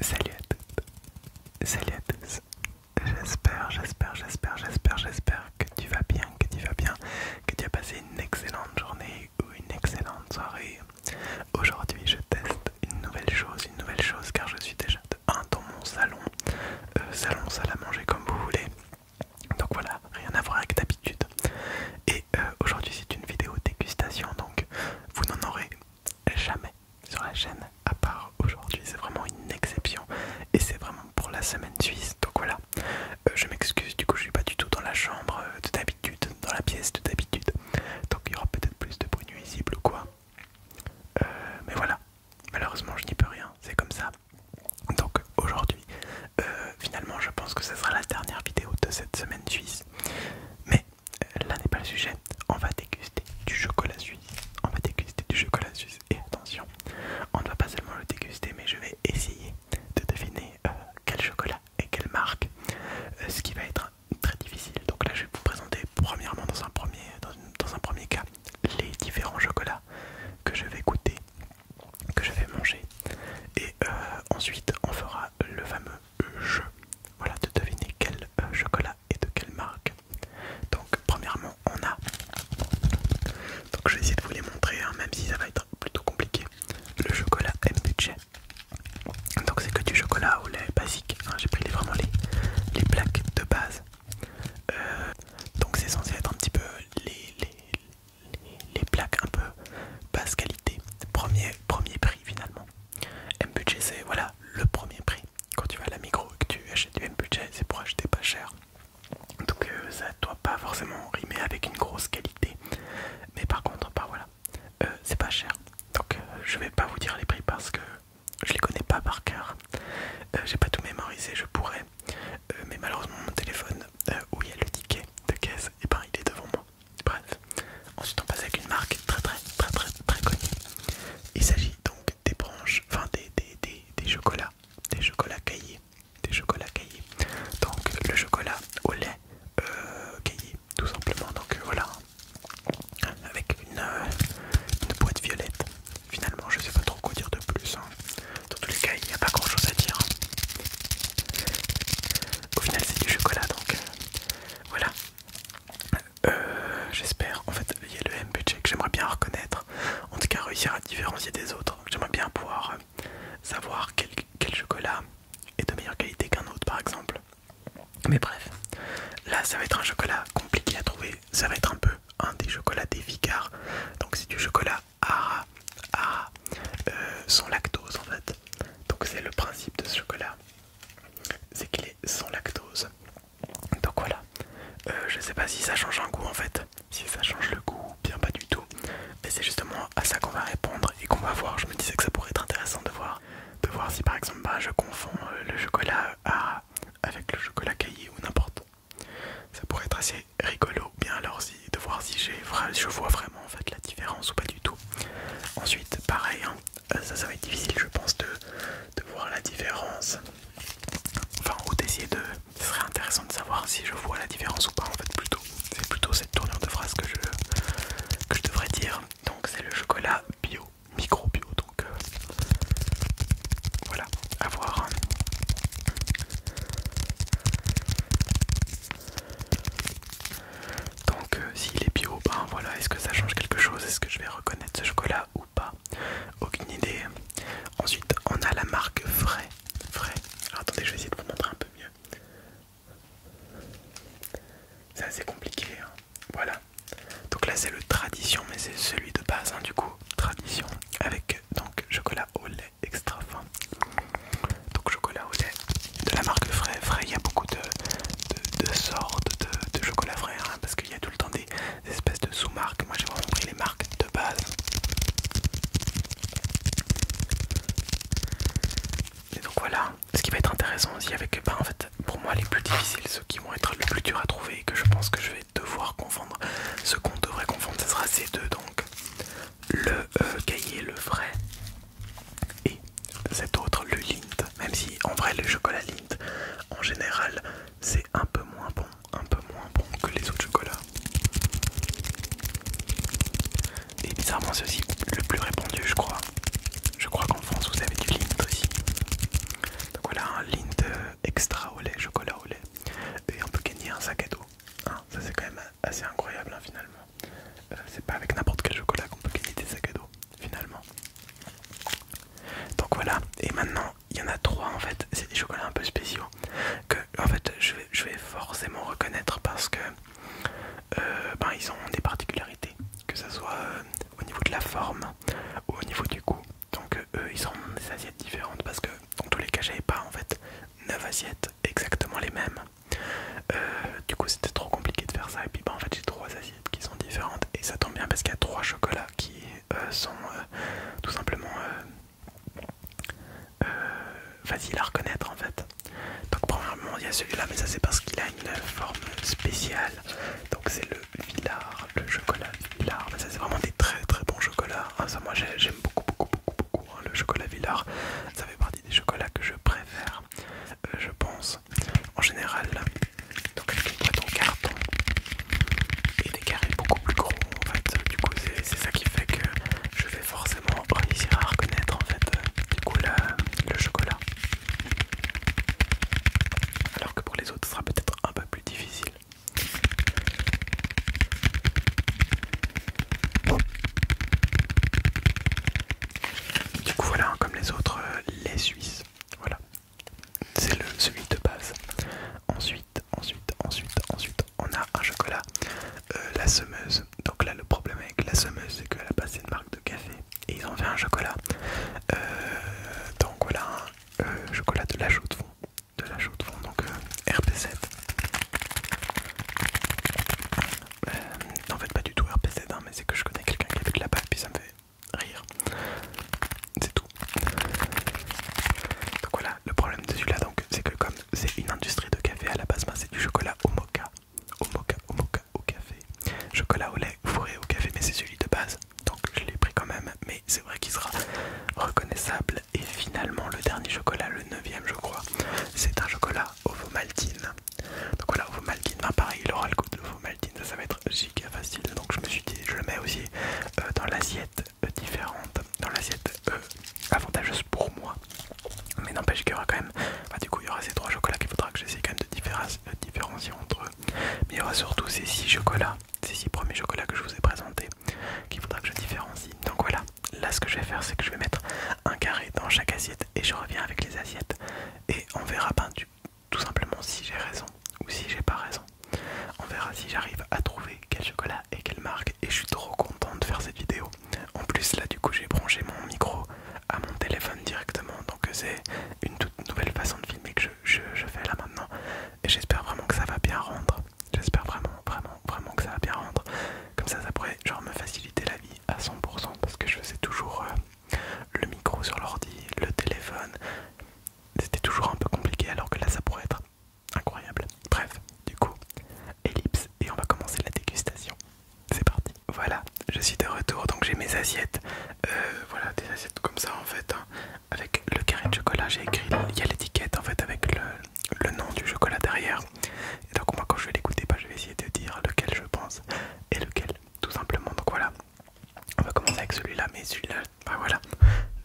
Salut à toutes, salut à tous. J'espère que tu vas bien, que tu as passé une excellente journée ou une excellente soirée. Aujourd'hui, je teste une nouvelle chose, car je suis déjà de 1 dans mon salon, salle à manger comme vous voulez. Donc voilà, rien à voir avec d'habitude. Et aujourd'hui, c'est une vidéo dégustation, donc vous n'en aurez jamais sur la chaîne à part aujourd'hui. C'est vraiment une exception et c'est vraiment pour la semaine suisse. Donc voilà, je m'excuse, du coup je suis pas du tout dans la chambre de d'habitude, dans la pièce de d'habitude, donc il y aura peut-être plus de bruit nuisible ou quoi. Mais voilà, malheureusement je n'y peux rien, c'est comme ça. Donc aujourd'hui, finalement je pense que ce sera la dernière vidéo de cette semaine suisse. Mais là n'est pas le sujet, on va déguster du chocolat suisse. Et attention, on ne va pas seulement le déguster, mais je vais essayer de deviner quel chocolat et quelle marque, ce qui va être très difficile. Donc là je vais vous présenter premièrement dans un premier cas les différents chocolats que je vais goûter, que je vais manger. Et ensuite on fera le fameux jeu, voilà, de deviner quel chocolat et de quelle marque. Donc premièrement on a, donc je vais essayer de vous les montrer, hein, même si ça va être plutôt compliqué, le chocolat M-Budget. Donc c'est que du chocolat au lait basique, hein, j'ai pris vraiment les plaques de base. Donc c'est censé être un petit peu les plaques un peu basse qualité, premier prix finalement. M-Budget, c'est voilà le premier prix. Quand tu vas à la Migros et que tu achètes du M-Budget, c'est pour acheter pas cher. Donc ça doit pas forcément rimer avec une grosse qualité. Mais par contre, bah voilà, c'est pas cher. Donc je vais pas vous dire les prix parce que je les connais pas par cœur. J'ai pas tout mémorisé, je pourrais. Mais malheureusement mon téléphone où il y a le ticket de caisse, et ben il est devant moi. Bref. Ensuite on passe avec une marque très connue. Il s'agit donc des branches, enfin des chocolats. Des chocolats caillés. Donc le chocolat au lait caillé, tout simplement. Donc voilà. Avec une boîte violette. Finalement, je sais pas trop quoi dire de plus, hein. Dans tous les cas, il n'y a pas grand chose à dire. Au final, c'est du chocolat, donc voilà. J'espère, en fait, il y a le M-Budget que j'aimerais bien reconnaître. En tout cas, réussir à différencier des autres. J'aimerais bien pouvoir savoir quel chocolat est de meilleure qualité qu'un autre, par exemple. Mais bref, là, ça va être un chocolat compliqué à trouver. Ça va être un peu un des chocolats des Vicar. Donc c'est du chocolat sans lactose en fait. Donc c'est le principe de ce chocolat, c'est qu'il est sans lactose. Donc voilà, je sais pas si ça change un goût en fait, si ça change le goût, bien pas du tout. Mais c'est justement à ça qu'on va répondre et qu'on va voir. Je me disais que ça pourrait être intéressant de voir si par exemple je confonds le chocolat avec le chocolat caillé ou n'importe. Ça pourrait être assez rigolo, bien alors de voir si je vois vraiment en fait la différence ou pas du tout. Ensuite pareil, hein, ça va être difficile je pense de voir la différence. Enfin ou d'essayer de... Ce serait intéressant de savoir si je vois la différence ou pas en fait plutôt. C'est plutôt cette tournure de phrase que je devrais dire. Donc c'est le chocolat bio, micro bio, donc voilà, à voir, hein. Donc s'il est bio, ben voilà, est-ce que ça change quelque chose? Est-ce que je vais reconnaître ce chocolat ou pas? Aucune idée. Ensuite on a la marque Frais. Alors attendez, je vais essayer de vous montrer un peu mieux. C'est assez compliqué, hein. Voilà. Donc là c'est le Tradition, mais c'est celui de base, hein, du coup. Tradition avec donc chocolat au lait extra fin. Donc chocolat au lait de la marque Frais. Il y a beaucoup de sortes de chocolat frais, hein, parce qu'il y a tout le temps des espèces de sous-marques. Moi j'ai vraiment pris les marques de base. Et donc voilà, ce qui va être intéressant aussi avec, bah en fait pour moi les plus difficiles, ceux qui vont être les plus durs à trouver et que je pense que je vais devoir confondre, ce qu'on devrait confondre, ce sera ces deux, donc le cahier, le vrai, et cet autre, le Lindt. Même si en vrai le chocolat Lindt en général c'est un peu moins bon que les autres chocolats. Et bizarrement c'est aussi le plus répandu, je crois. Je crois qu'en France vous avez du Lindt aussi. Donc différentes parce que dans tous les cas j'avais pas en fait 9 assiettes exactement les mêmes. Du coup c'était trop compliqué de faire ça et puis bah en fait j'ai 3 assiettes qui sont différentes et ça tombe bien parce qu'il y a 3 chocolats qui sont tout simplement faciles à reconnaître en fait. Donc premièrement il y a celui-là mais ça c'est parce qu'il a une forme spéciale. Donc c'est le Villars, le chocolat Villars. Mais ça c'est vraiment des très très bons chocolats. Hein, ça moi j'aime beaucoup hein, le chocolat Villars. Ça fait partie des chocolats que je préfère, je pense, en général. Donc avec une boîte en carton et des carrés beaucoup plus gros en fait. Du coup c'est ça qui fait que je vais forcément réussir à reconnaître en fait du coup le chocolat. Alors que pour les autres ce sera peut-être un peu plus difficile. Du coup voilà, comme les autres, les Suisses, voilà, c'est celui de base. Ensuite, on a un chocolat, la semeuse. Donc là le problème avec la semeuse c'est qu'à la base c'est une marque de café et ils ont fait un chocolat. Donc voilà, un chocolat de la chaux de fond, donc RP7. En fait pas du tout RP7 hein, mais c'est que je connais quelqu'un qui habite là-bas et puis ça me fait rire. C'est tout. Donc voilà, le problème de celui-là donc c'est que comme c'est une industrie de café à la base, ben, c'est du chocolat au mocha, au café. Chocolat au lait fourré au café, mais c'est celui de base. Donc je l'ai pris quand même, mais c'est vrai qu'il sera reconnaissable. Et finalement le dernier chocolat, le 9ème je crois, c'est un chocolat ovomaltine. Donc voilà, ovomaltine, ben pareil, il aura le goût de l'ovomaltine, ça va être giga facile. Donc je me suis dit, je le mets aussi dans l'assiette différente, dans l'assiette avantageuse pour moi. Mais n'empêche qu'il y aura quand même, bah, du coup il y aura ces 3 chocolats qu'il faudra que j'essaie quand même de différencier entre eux. Mais il y aura surtout ces 6 chocolats, ces 6 premiers chocolats que je vous ai présentés, qu'il faudra que je différencie. Donc voilà, là ce que je vais faire c'est que je vais mettre un carré dans chaque assiette et je reviens avec les assiettes. Et on verra tout simplement si j'ai raison ou si j'ai pas raison. On verra si j'arrive à trouver quel chocolat et quelle marque. Et je suis trop content de faire cette vidéo. En plus là du coup j'ai branché mon micro à mon téléphone directement. Donc c'est une toute nouvelle façon de filmer que je fais là maintenant. Et j'espère vraiment que ça va bien rendre. J'espère vraiment que ça va bien rendre. Comme ça pourrait genre me faciliter la vie à 100%. Parce que je faisais toujours le micro sur l'ordi, le téléphone. C'était toujours un peu compliqué alors que là ça pourrait être incroyable. Bref, du coup, ellipse et on va commencer la dégustation. C'est parti. Voilà, je suis de retour, donc j'ai mes assiettes. Voilà, des assiettes comme ça en fait, hein, avec le carré de chocolat. J'ai écrit, il y a l'étiquette en fait avec le nom du chocolat derrière. Et donc moi quand je vais l'écouter, bah, je vais essayer de dire lequel je pense et lequel, tout simplement. Donc voilà, on va commencer avec celui-là, mais celui-là, bah voilà.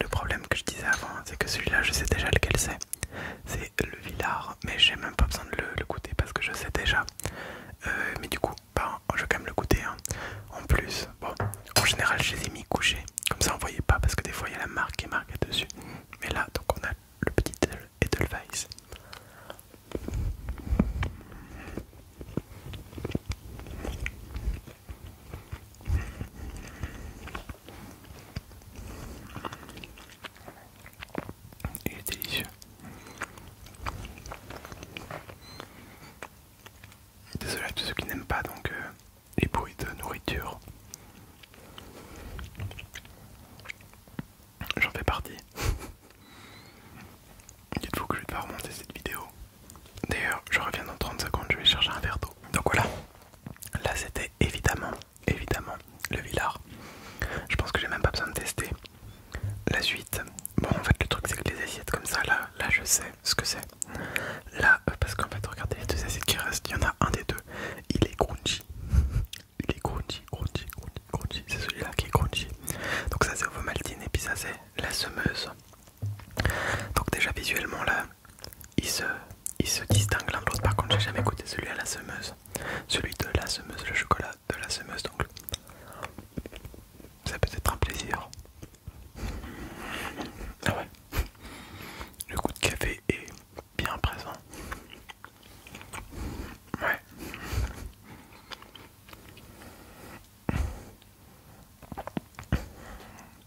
Le problème que je disais avant, c'est que celui-là, je sais déjà lequel c'est. C'est le Villars, mais j'ai même pas besoin de le goûter parce que je sais déjà. Mais du coup, bah, je vais quand même le goûter. Hein. En plus, bon, en général, je les ai mis couchés. Comme ça, on voyait pas parce que des fois, il y a la marque qui est marquée dessus. Mais là, donc, on a le petit Edelweiss. Il est délicieux. Désolé à tous ceux qui n'aiment pas donc les bruits de nourriture. J'en fais partie. Dites-vous que je vais devoir remonter cette vidéo. D'ailleurs, je reviens dans 30 secondes, je vais chercher un verre d'eau. Donc voilà, là c'était évidemment le Villars. Je pense que j'ai même pas besoin de tester. La suite, bon en fait le truc c'est que les assiettes comme ça, là je sais ce que c'est. Là, parce qu'en fait regardez les 2 assiettes qui restent, il y en a un des 2, il est crunchy. Il est crunchy, c'est celui-là qui est crunchy. Donc ça c'est Ovomaltine et puis ça c'est la semeuse. Donc déjà visuellement là, ils se distinguent l'un de l'autre. Par contre j'ai jamais goûté celui à la semeuse. Celui de la semeuse, le chocolat de la semeuse, donc ça peut être un plaisir. Ah ouais. Le goût de café est bien présent. Ouais.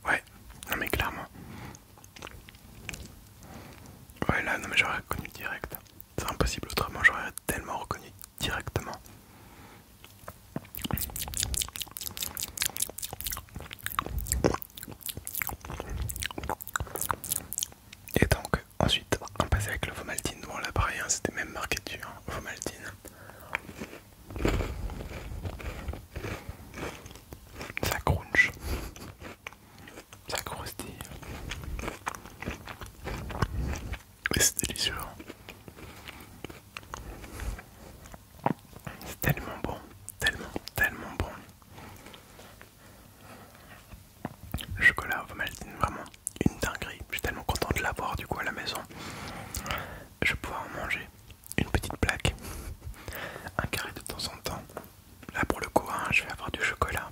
Ouais, non mais clairement. j'aurais reconnu direct. C'est impossible, autrement j'aurais tellement reconnu directement. Et donc, ensuite, on passe avec le Vomaltine. Bon, là, pareil, hein, c'était même marqué dessus, hein, Vomaltine. Ça crunch. Ça croustille. Et c'est délicieux. C'est tellement bon. Tellement bon. Le chocolat au Vomaltine, vraiment une dinguerie. Je suis tellement content de l'avoir du coup à la maison. Je vais pouvoir en manger une petite plaque, un carré de temps en temps. Là pour le coup, hein, je vais avoir du chocolat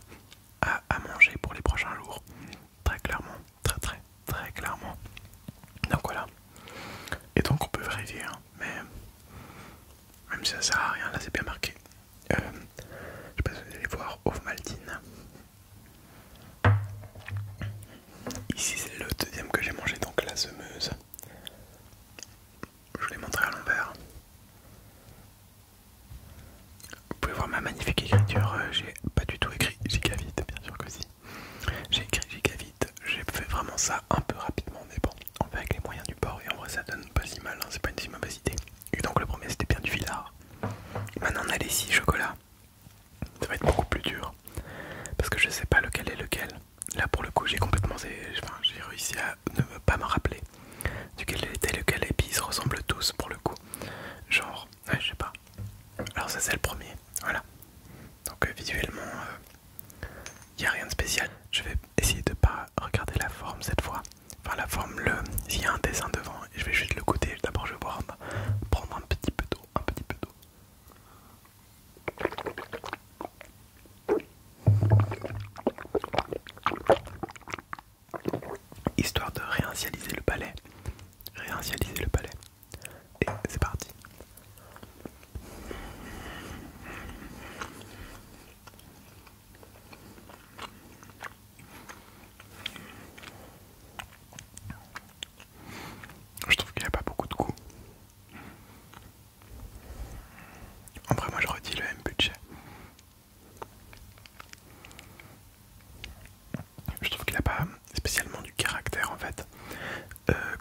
à manger pour les prochains jours. Très clairement, très clairement. Donc voilà. Et donc on peut vérifier, hein, mais même si ça sert à rien, là c'est bien marqué. Je sais pas si vous allez voir, Ovomaltine. Ici c'est le deuxième que j'ai mangé, donc la semeuse. Je vous l'ai montré à l'envers. Vous pouvez voir ma magnifique écriture, j'ai pas du tout écrit Gigavite, bien sûr que si. J'ai écrit Gigavite, j'ai fait vraiment ça un peu rapidement, mais bon, on fait avec les moyens du bord et en vrai ça donne pas si mal, hein, c'est pas une si mauvaise idée. Et donc le premier c'était bien du filard. Maintenant on a les 6 chocolats. Ça va être beaucoup plus dur parce que je sais pas lequel est lequel. Là pour le coup j'ai complètement, j'ai réussi à ne pas me rappeler duquel était lequel et puis ils se ressemblent tous pour le coup. Genre, ouais, je sais pas. Alors ça c'est le premier, voilà. Donc visuellement, il n'y a rien de spécial. Je vais essayer de pas regarder la forme cette fois. Enfin la forme, s'il y a un dessin devant, et je vais juste le goûter. D'abord je vais prendre un petit peu d'eau, histoire de réinitialiser le palais. Et c'est parti. Je trouve qu'il n'y a pas beaucoup de goût. Après moi j'aurais dit le M-Budget. Je trouve qu'il n'a pas spécialement du caractère en fait.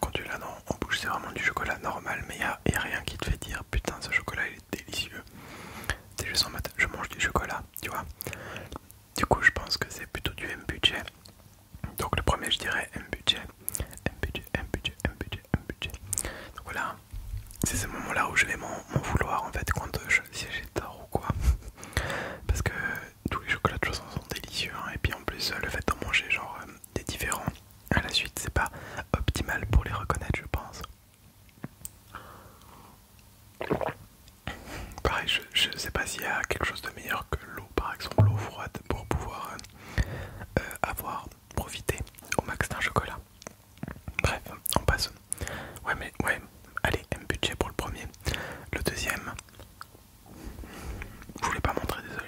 Quand tu l'as en bouche c'est vraiment du chocolat normal, mais il n'y a rien qui te fait dire putain ce chocolat il est délicieux. C'est juste en mode je mange du chocolat, tu vois. Du coup je pense que c'est plutôt du M-Budget. Donc le premier je dirais M-Budget. Donc voilà, c'est ce moment là où je vais m'en vouloir en fait quand si j'ai tort ou quoi. Parce que tous les chocolats de toute façon sont délicieux, hein. Et puis en plus le fait d'en manger genre des différents à la suite c'est pas optimal pour les reconnaître je pense. Pareil je sais pas s'il y a quelque chose de meilleur que l'eau, par exemple l'eau froide pour pouvoir profité au max d'un chocolat. Bref, on passe. Ouais, allez, M-Budget pour le premier. Le deuxième, je voulais pas montrer, désolé.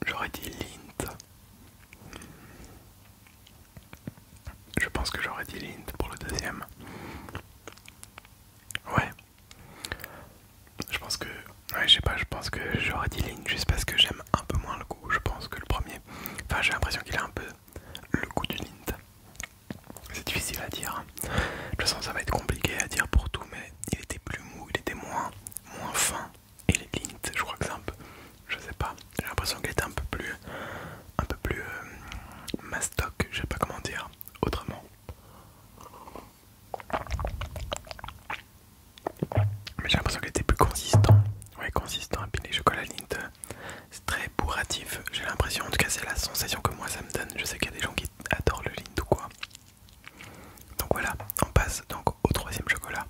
J'aurais dit Lindt. Je pense que j'aurais dit Lindt pour le deuxième. Ouais. Je pense que j'aurais dit Lindt juste parce que j'aime un peu moins le goût, je pense, que le premier. Enfin, j'ai l'impression qu'il a un peu le goût du Lindt. C'est difficile à dire. De toute façon, ça va être compliqué à dire pour tout, mais il était plus mou, il était moins fin. Et les Lindt, je crois que c'est un peu, je sais pas, j'ai l'impression qu'il était un peu plus mastoc, je sais pas comment dire autrement. Mais j'ai l'impression qu'il était plus consistant. Ouais, consistant. Et puis les chocolats Lindt, c'est très bourratif. J'ai l'impression, en tout cas, c'est la sensation que moi ça me donne. Je sais qu'il y a des gens qui adorent le Lindt ou quoi. Donc voilà, on passe donc au troisième chocolat.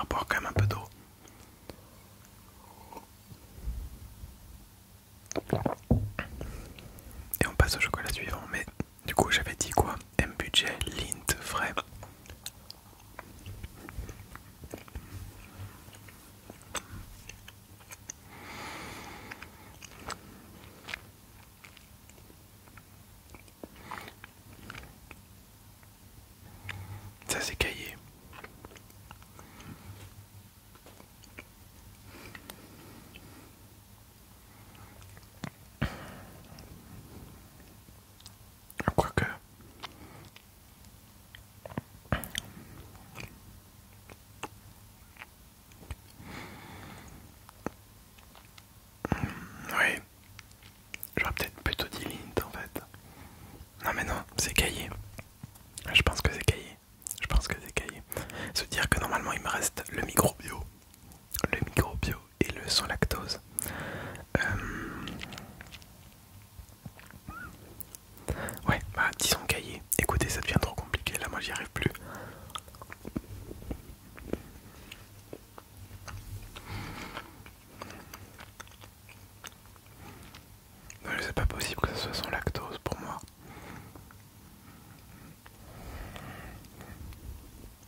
faire boire quand même un peu d'eau. Et on passe au chocolat suivant. Mais du coup j'avais dit quoi? M budget, Lindt, frais. Ça c'est caillé. Quoique. Oui. J'aurais peut-être plutôt dit Lindt en fait. Non mais non, c'est caillé. Je pense que c'est caillé. Je pense que c'est caillé. Se dire que normalement il me reste le microbio. Le microbio et le sans lactose. Ouais, bah disons cahier. Écoutez, ça devient trop compliqué, là moi j'y arrive plus. Non, c'est pas possible que ce soit sans lactose pour moi.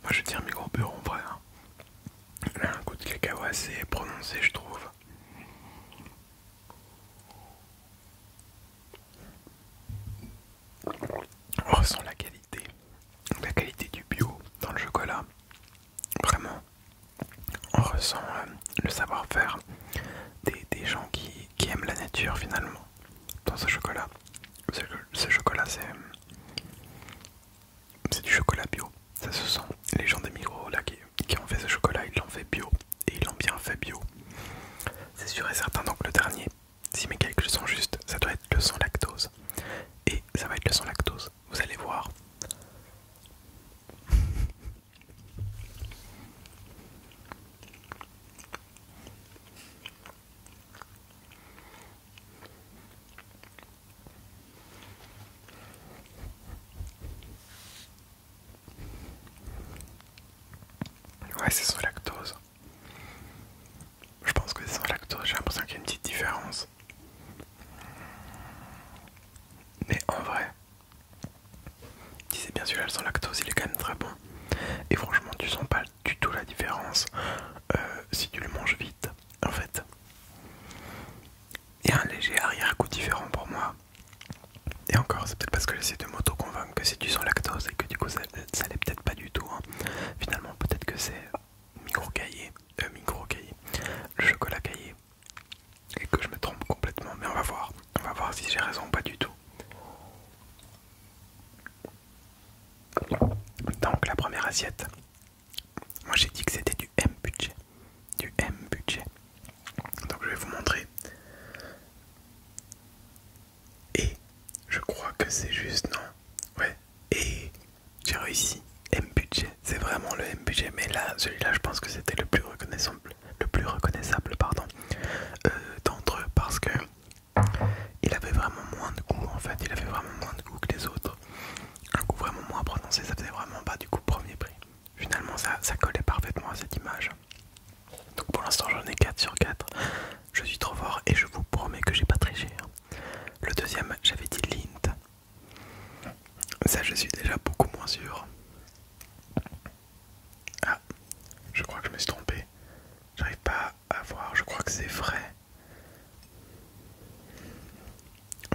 Moi je vais dire microbio en vrai. Hein. Il a un goût de cacao assez prononcé je trouve. On ressent la qualité du bio dans le chocolat. Vraiment, on ressent le savoir-faire des gens qui aiment la nature finalement dans ce chocolat. Ce chocolat c'est du chocolat bio, ça se sent. Les gens des Migros là qui ont fait ce chocolat, ils l'ont fait bio et ils l'ont bien fait bio. C'est sûr et certain. Donc le dernier, si mes calculs sont justes, ça doit être le sans lactose. Et ça va être le sans lactose, vous allez voir. Ouais, c'est sans lactose. Je pense que c'est sans lactose, j'ai l'impression qu'il y a une petite différence. Mais en vrai, si c'est bien celui-là sans lactose, il est quand même très bon. Et franchement, tu sens pas du tout la différence si tu le manges vite. En fait, il y a un léger arrière-goût différent pour moi. Et encore, c'est peut-être parce que j'essaie de m'auto-convaincre que c'est du sans lactose et que du coup ça l'est peut-être pas du tout. Hein. Finalement, peut-être que c'est micro-caillé, le chocolat caillé. Et que je me trompe complètement, mais on va voir. On va voir si j'ai raison ou pas du tout. Donc la première assiette, moi j'ai dit que c'était du M budget. Du M budget. Donc je vais vous montrer. Et je crois que c'est juste, non? Ouais. Et j'ai réussi. M budget, c'est vraiment le M budget. Mais là, celui-là, je pense que c'était le plus reconnaissable, pardon, d'entre eux parce que il avait vraiment moins de goût en fait. Il avait vraiment moins de goût que les autres. Un goût vraiment moins prononcé. Ça faisait vraiment pas du coup premier prix. Finalement, ça collait parfaitement à cette image. Donc pour l'instant, j'en ai 4 sur 4. Je suis trop fort et je vous promets que j'ai pas triché. Le deuxième, j'avais dit Lindt. Ça, je suis déjà beaucoup moins sûr. Ah, je crois que je me suis trompé. J'arrive pas à voir, je crois que c'est frais.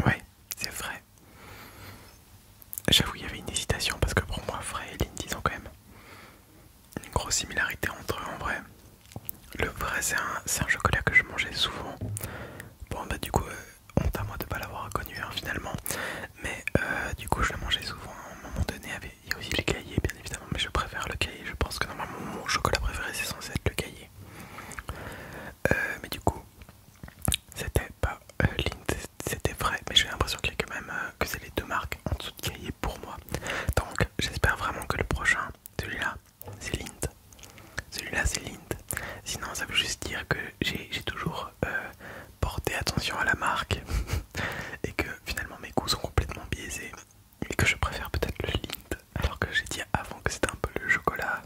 Ouais, c'est frais. J'avoue, il y avait une hésitation parce que pour moi, frais et Lindt, ils ont quand même une grosse similarité entre eux en vrai. Le vrai, c'est un chocolat que je mangeais souvent. Bon, bah, du coup, honte à moi de pas l'avoir reconnu hein, finalement. Mais du coup, je le mangeais souvent. À un moment donné, il y a aussi le cahier, bien évidemment. Mais je préfère le cahier. Je pense que normalement, mon chocolat préféré, c'est censé être le cahier. Mais du coup, c'était pas Lindt, c'était vrai. Mais j'ai l'impression qu'il y a quand même que c'est les deux marques en dessous de cahier pour moi. Donc, j'espère vraiment que le prochain, celui-là, c'est Lindt. Celui-là, c'est Lindt. Sinon, ça veut juste dire que j'ai toujours porté attention à la marque et que finalement mes goûts sont complètement biaisés et que je préfère peut-être le Lindt alors que j'ai dit avant que c'était un peu le chocolat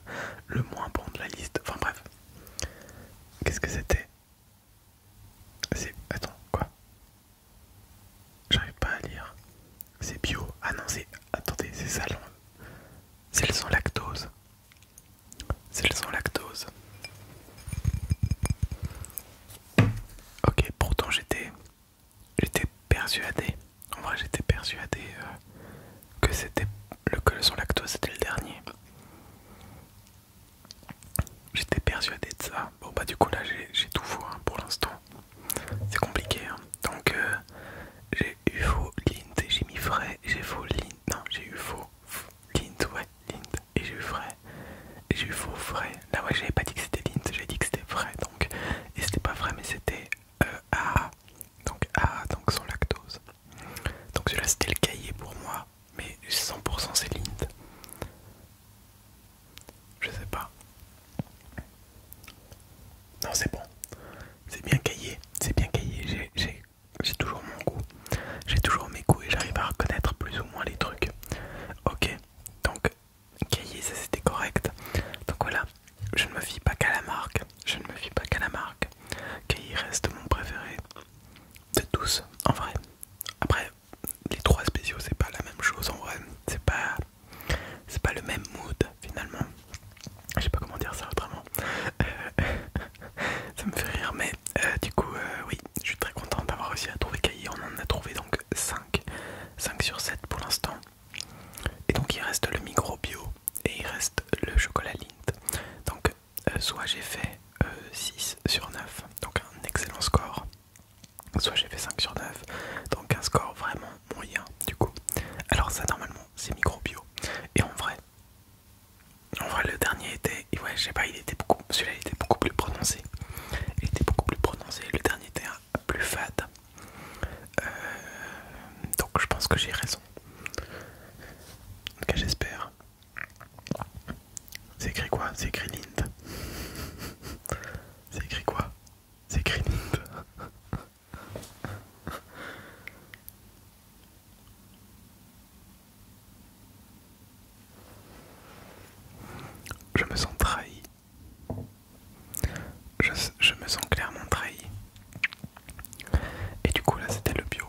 le moins bon de la liste. Enfin bref, persuadé, en vrai j'étais persuadé que c'était que le sans lactose c'était le dernier. J'étais persuadé de ça. Bon bah du coup là j'ai tout faux hein, pour l'instant. C'est compliqué hein. Donc j'ai eu faux Lint et j'ai mis frais. J'ai faux Lint. Non j'ai eu faux Lint, ouais Lint. Et j'ai eu frais. Et j'ai eu faux frais. Là ouais j'avais pas dit que c'était Lint, j'ai dit que c'était frais donc. Et c'était pas frais mais c'était AA. Donc sans lactose. Donc celui-là c'était le cahier pour moi. Mais 100% c'est Lint. Je sais pas. Non c'est bon. C'est bien cahier. C'est bien cahier. J'ai toujours mon goût. J'ai toujours mes goûts et j'arrive à reconnaître plus ou moins les trucs. Ok. Donc cahier ça c'était correct. Donc voilà. Je ne me fie pas qu'à la marque. Je ne me fie pas qu'à la marque. Cahier reste mon préféré. De tous en vrai. Après les trois spéciaux c'est pas la même chose en vrai. C'est pas le même mood finalement. Je sais pas comment dire ça autrement. Ça me fait rire, mais du coup, oui, je suis très content d'avoir réussi à trouver cahier. On en a trouvé donc 5 sur 7 pour l'instant. Et donc, il reste le micro bio et il reste le chocolat Lindt. Donc, soit j'ai fait 6 sur 9, donc un excellent score, soit j'ai fait 5 sur 9, donc un score vraiment moyen du coup. Alors, ça, normalement, c'est micro bio. Et en vrai, le dernier était, ouais, je sais pas, celui-là il était beaucoup plus prononcé. Il était beaucoup plus prononcé. Le dernier était plus fade. Donc je pense que j'ai raison. En tout cas, j'espère. C'est écrit quoi? C'est écrit Lind. C'est écrit quoi? C'est écrit Lind. Je me sens trahi. Je me sens clairement trahi. Et du coup là c'était le bio.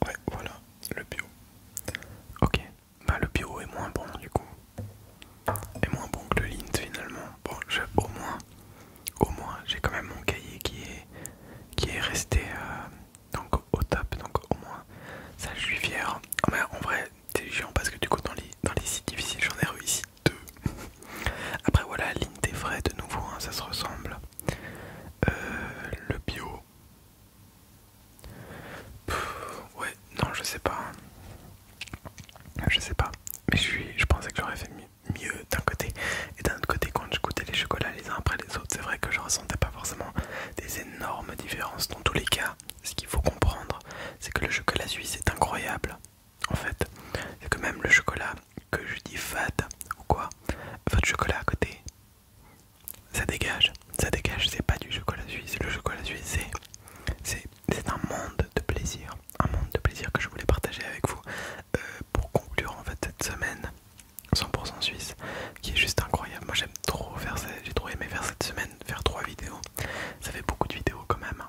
Ouais voilà, le bio. Ok, bah le bio est moins bon du coup. Est moins bon que le Lindt finalement. Bon, au moins j'ai quand même mon cahier qui est resté donc au top. Donc au moins ça je suis fier. Mais en vrai c'est chiant parce que du coup dans les sites difficiles j'en ai réussi 2. Après voilà, Lindt et frais de nouveau, hein, ça se ressemble. Le bio. Ouais, non, je sais pas. Je sais pas. Mais je pensais que j'aurais fait mieux d'un côté. Et d'un autre côté, quand je goûtais les chocolats les uns après les autres, c'est vrai que je ressentais pas forcément des énormes différences. Dans tous les cas, ce qu'il faut comprendre, c'est que le chocolat suisse est incroyable. En fait, c'est que même le chocolat que je dis fade ou quoi, votre chocolat à côté, ça dégage, c'est pas du chocolat suisse. Le chocolat suisse, c'est un monde de plaisir que je voulais partager avec vous pour conclure en fait cette semaine 100% suisse, qui est juste incroyable. Moi j'aime trop faire ça, j'ai trop aimé faire cette semaine, faire 3 vidéos. Ça fait beaucoup de vidéos quand même.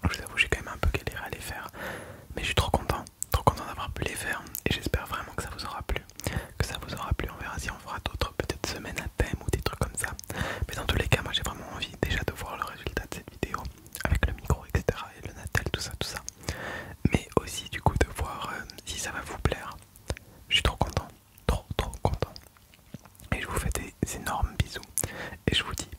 Je vous avoue, j'ai quand même un peu galéré à les faire, mais je suis trop content d'avoir pu les faire et j'espère vraiment que ça vous aura plu. On verra si on fera d'autres peut-être semaines à thème ou des trucs comme ça. Mais dans tous les cas, moi j'ai vraiment envie déjà de voir le résultat de cette vidéo avec le micro, etc. et le Natel, tout ça. Mais aussi du coup de voir si ça va vous plaire. Je suis trop content, trop content. Et je vous fais des énormes bisous et je vous dis